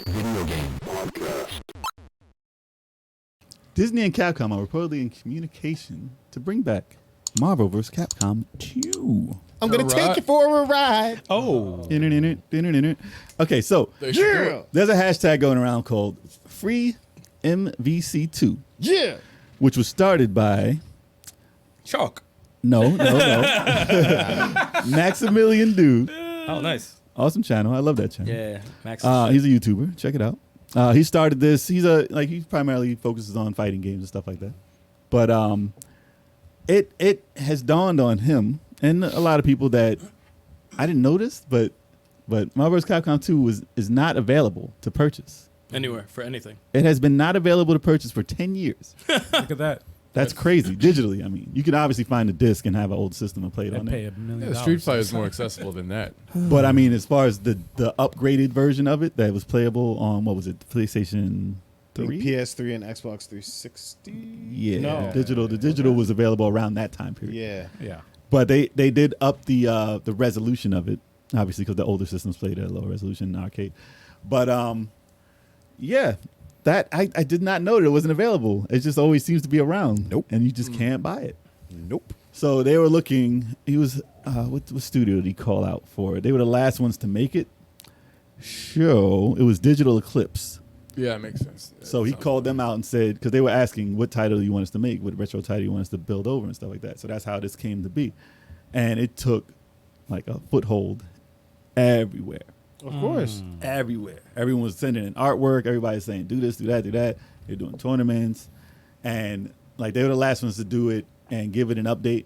Video Game Podcast. Disney and Capcom are reportedly in communication to bring back Marvel vs. Capcom 2. I'm going to take you for a ride. Oh. Okay, so Yeah. there's a hashtag going around called Free MVC2, Yeah. which was started by Chalk. no. Maximilian Dude. Oh, nice. Awesome channel. I love that channel. Yeah, Max. He's a YouTuber. Check it out. He started this. He primarily focuses on fighting games and stuff like that. But it has dawned on him and a lot of people that I didn't notice, but Marvel vs. Capcom 2 is not available to purchase Anywhere for anything. It has been not available to purchase for 10 years. Look at that. That's crazy. Digitally, I mean, you can obviously find a disc and have an old system and play it on Pay it. $1 million. Yeah, Street Fighter is more accessible than that. But I mean, as far as the upgraded version of it that was playable on, what was it, PlayStation 3? PS3 and Xbox 360. Yeah, No. the digital was available around that time period. Yeah. Yeah. But they did up the resolution of it, obviously, because the older systems played at a lower resolution in arcade. But yeah, that I did not know that it wasn't available. It just always seems to be around. Nope. And you just can't buy it. Nope. So they were looking. He was what studio did he call out for? They were the last ones to make it. Show it was Digital Eclipse. Yeah, it makes sense. So he called them out and said, because they were asking what title you want us to make, what retro title you want us to build over and stuff like that. So that's how this came to be. And it took like a foothold everywhere. Of course. Everywhere. Everyone was sending in artwork. Everybody's saying, do this, do that, do that. They're doing tournaments. And like they were the last ones to do it and give it an update.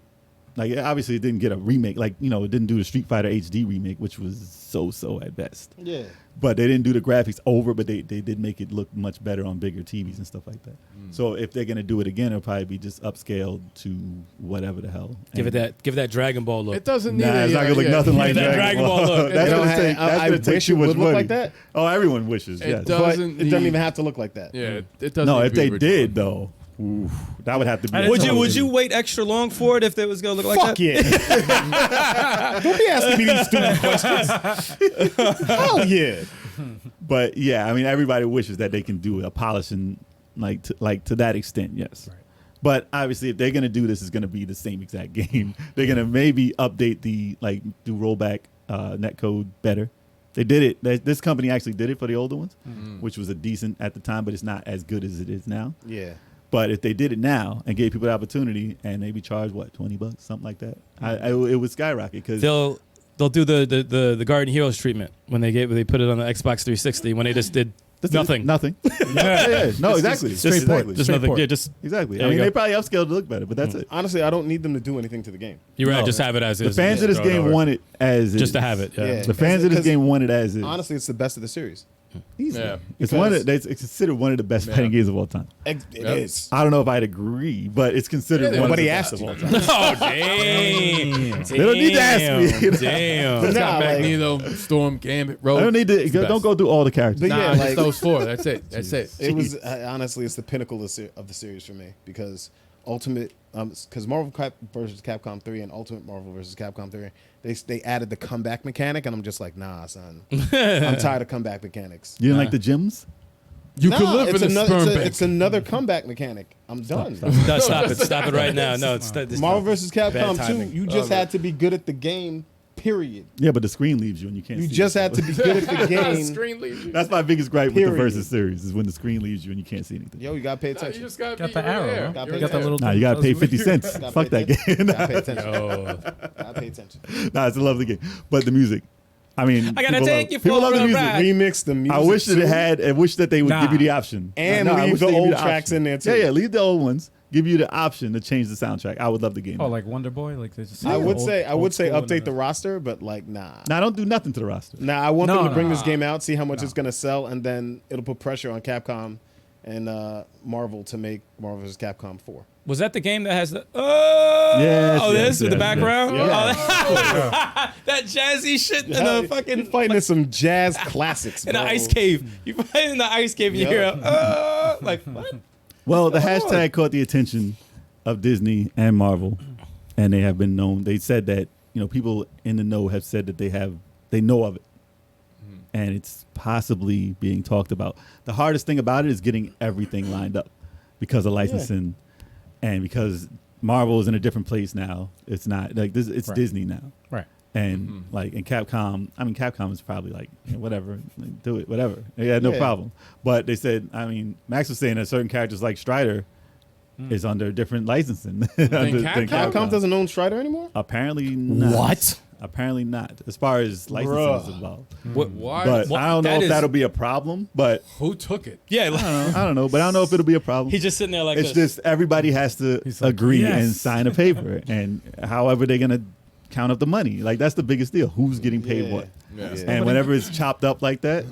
Like obviously it didn't get a remake. Like, you know, it didn't do the Street Fighter HD remake, which was so at best. Yeah. But they didn't do the graphics over, but they did make it look much better on bigger TVs and stuff like that. So if they're gonna do it again, it'll probably be just upscaled to whatever the hell. Give that Dragon Ball look. It doesn't need Nah, it's not gonna look nothing like that Dragon Ball look. That's You know, gonna take. I That's gonna take wish too it much would look money. like that. Oh, everyone wishes. It Yes. does. But Doesn't it doesn't need- even have to look like that. Yeah, it doesn't. No, need if to be they original. did though, oof, that would have to be. Would you wait extra long for it if it was gonna look like Fuck that? yeah. Don't be asking me these stupid questions. Hell yeah. But yeah, I mean, everybody wishes that they can do a polishing like to that extent. Yes. Right. But obviously, if they're gonna do this, it's gonna be the same exact game. They're gonna maybe update do rollback netcode better. They did it. This company actually did it for the older ones, which was a decent at the time, but it's not as good as it is now. Yeah. But if they did it now and gave people the opportunity and maybe charged what, $20, something like that, it would skyrocket because They'll do the Garden Heroes treatment when they put it on the Xbox 360 when they just did nothing. Nothing. yeah. No, exactly. Just nothing. Yeah, just Exactly. There I you mean, go. they probably upscaled to look better, but that's it. Honestly, I don't need them to do anything to the game. you're right. No. Just have it as The is. fans of this Throw it game over. want it as just is. to have it. Yeah. Yeah. The fans of this Because game want it as is. Honestly, it's the best of the series. Easily. Yeah. It's Because- it's considered one of the best Yeah. fighting games of all time. It Yeah. is. I don't know if I'd agree, but it's considered Yeah, one of nobody the asked best of you. all time. Oh damn! They don't need to ask me. Damn. It's Nah, got like- Magneto, Storm, Gambit, Rogue. I don't need to. It's the Don't best. go through all the characters. But Nah, yeah, just like- those four. That's it. That's it. It was honestly, it's the pinnacle of the series for me because Ultimate, because versus Capcom 3 and Ultimate Marvel versus Capcom 3, they added the comeback mechanic, and I'm just like, nah, son, I'm tired of comeback mechanics. You didn't like the gyms? You Nah, could live in a sperm bank. it's another comeback mechanic. I'm done. No, stop it! Stop it right now! No, it's Marvel versus Capcom 2, timing. you just had to be good at the game. Period. Yeah, but the screen leaves you and you can't. You see just it. had to be good at the game. Screen leaves you. That's my biggest gripe with the Period. Versus series is when the screen leaves you and you can't see anything. Yo, you gotta pay Nah, you attention. just gotta Got be the you're in arrow. there. Huh? Got You're You got in the little. Nah, you gotta pay 50 cents. Gotta Fuck pay that game. Gotta pay attention. Oh. Gotta pay attention. Nah, it's a lovely game, but the music. I mean, I gotta people take love, you for people love a the music. ride. Remix the music. I wish that too. it had. I wish that they would give you the option And I leave wish the they give you old option. tracks in there, too. Yeah, leave the old ones. Give you the option to change the soundtrack. I would love the game. Oh, like Wonder Boy, like they just. I would old- say old school and update the roster, but like nah. Now, don't do nothing to the roster. Nah, I want No, them to no. bring this game out, see how much it's gonna sell, and then it'll put pressure on Capcom and Marvel to make Marvel vs. Capcom 4. Was that the game that has the Yes, this yes, with the yes, background? yes. Oh, that jazzy shit in the fucking You're fighting in some jazz classics, in the bro. ice cave. You fight in the ice cave and you hear like what? Well, the What's going on? hashtag caught the attention of Disney and Marvel, and they have been known. They said that people in the know have said that they know of it. and it's possibly being talked about. The hardest thing about it is getting everything lined up because of licensing and because Marvel is in a different place now. It's not like this. It's Disney now. Right. And like in Capcom, I mean, Capcom is probably like, whatever, like, do it, whatever. They had no problem. But they said, I mean, Max was saying that certain characters like Strider is under different licensing. than Capcom doesn't own Strider anymore? Apparently not. What? Apparently not, as far as licensing is involved. Why? But I don't know if that'll be a problem. But Who took it? Yeah, I don't know. But I don't know if it'll be a problem. he's just sitting there like It's this. just everybody has to like, agree yes. and sign a paper, and however they're gonna count up the money. Like that's the biggest deal. Who's getting paid what? Yeah. And whenever it's chopped up like that,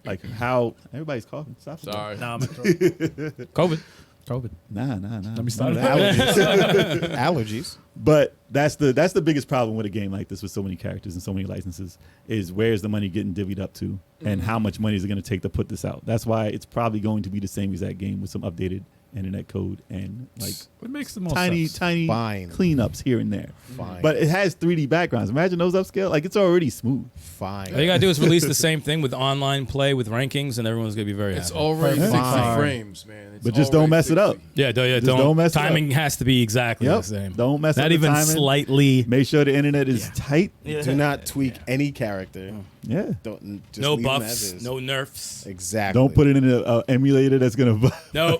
like how everybody's coughing. Stop it. Sorry. Nah, COVID. COVID. Nah. Let me start. Allergies. But that's the biggest problem with a game like this with so many characters and so many licenses is where's the money getting divvied up to and how much money is it going to take to put this out. That's why it's probably going to be the same exact game with some updated internet code and like What makes the most tiny sense? Fine. cleanups here and there. Fine. But it has 3D backgrounds. Imagine those upscale. Like it's already smooth. Fine. All you gotta do is release the same thing with online play with rankings, and everyone's gonna be very It's happy. already Perfect. 60 Fine. frames, man. It's But just don't already mess it up. 60. Yeah, Just don't mess it up. timing has to be exactly Yep. the same. Don't mess up Not the even timing. slightly. Make sure the internet is tight. Do not tweak any character. Yeah. Don't just No leave them as buffs, is. no nerfs. Exactly. Don't put it in an emulator that's gonna. No.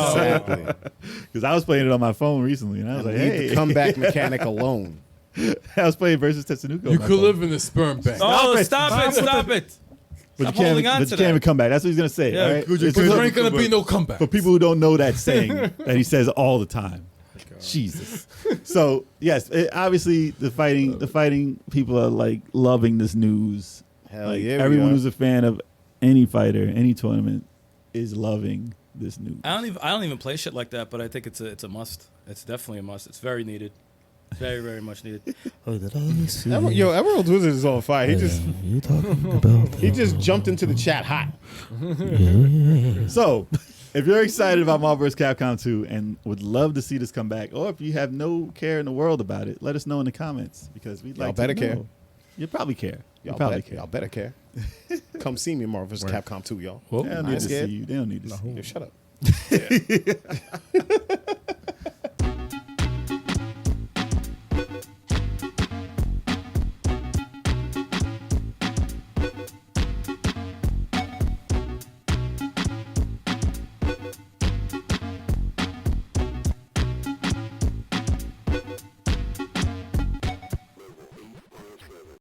Exactly. Because I was playing it on my phone recently, and I was And like, leave "Hey, the comeback mechanic alone. I was playing versus Tetsunuka." You on my could phone. live in the sperm bank. Oh, it. stop it! Stop it! but you Stop can't, holding on but to you can't that. even come back. That's what he's gonna say. Yeah, all right? Because It's there just- ain't gonna be no comeback. for people who don't know that saying that he says all the time. Jesus. So yes, obviously the fighting people are like loving this news. Hell Like yeah. we everyone are. who's a fan of any fighter, any tournament, is loving this news. I don't even play shit like that, but I think it's a must. It's definitely a must. It's very needed. Very, very much needed. Emerald Wizard is on fire. He just jumped into the chat hot. So, if you're excited about Marvel vs. Capcom 2 and would love to see this come back, or if you have no care in the world about it, let us know in the comments because we'd like Y'all better to care. know. You probably care. You Y'all, probably bet- care. y'all better care. Come see me in Marvel vs. Capcom 2, y'all. Whoa. They don't I need ain't to scared. see you. They don't need to see you. Yo, shut up.